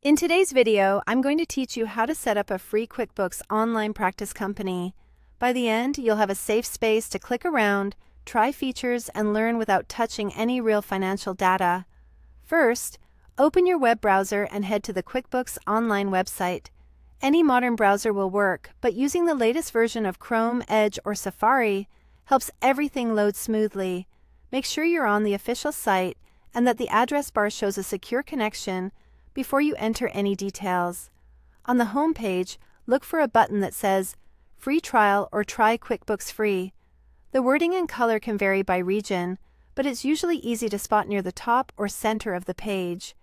In today's video, I'm going to teach you how to set up a free QuickBooks online practice company. By the end, you'll have a safe space to click around, try features, and learn without touching any real financial data. First, open your web browser and head to the QuickBooks Online website. Any modern browser will work, but using the latest version of Chrome, Edge, or Safari helps everything load smoothly. Make sure you're on the official site and that the address bar shows a secure connection before you enter any details. On the home page, look for a button that says Free Trial or Try QuickBooks Free. The wording and color can vary by region, but it's usually easy to spot near the top or center of the page.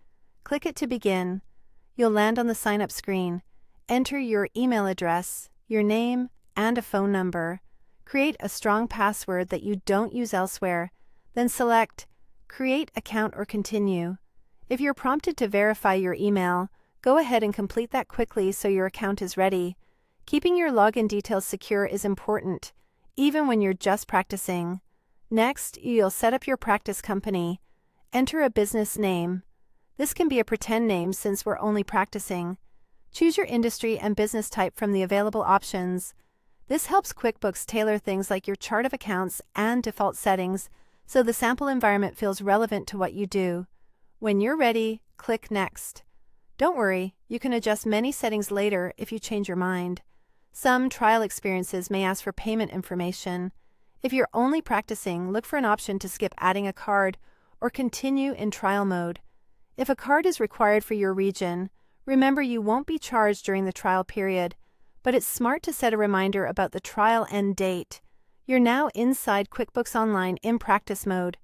Click it to begin. You'll land on the sign-up screen. Enter your email address, your name, and a phone number. Create a strong password that you don't use elsewhere. Then select Create Account or Continue. If you're prompted to verify your email, go ahead and complete that quickly so your account is ready. Keeping your login details secure is important, even when you're just practicing. Next, you'll set up your practice company. Enter a business name. This can be a pretend name since we're only practicing. Choose your industry and business type from the available options. This helps QuickBooks tailor things like your chart of accounts and default settings so the sample environment feels relevant to what you do. When you're ready, click Next. Don't worry, you can adjust many settings later if you change your mind. Some trial experiences may ask for payment information. If you're only practicing, look for an option to skip adding a card or continue in trial mode. If a card is required for your region, remember you won't be charged during the trial period, but it's smart to set a reminder about the trial end date. You're now inside QuickBooks Online in practice mode.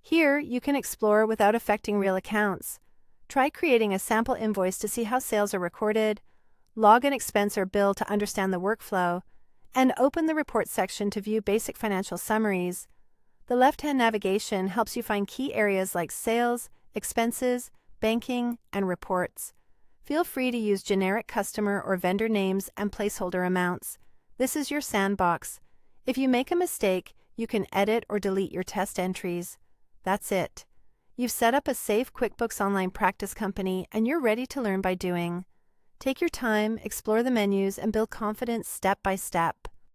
Here, you can explore without affecting real accounts. Try creating a sample invoice to see how sales are recorded, log an expense or bill to understand the workflow, and open the report section to view basic financial summaries. The left-hand navigation helps you find key areas like sales, expenses, banking, and reports. Feel free to use generic customer or vendor names and placeholder amounts. This is your sandbox. If you make a mistake, you can edit or delete your test entries. That's it. You've set up a safe QuickBooks Online practice company and you're ready to learn by doing. Take your time, explore the menus, and build confidence step by step.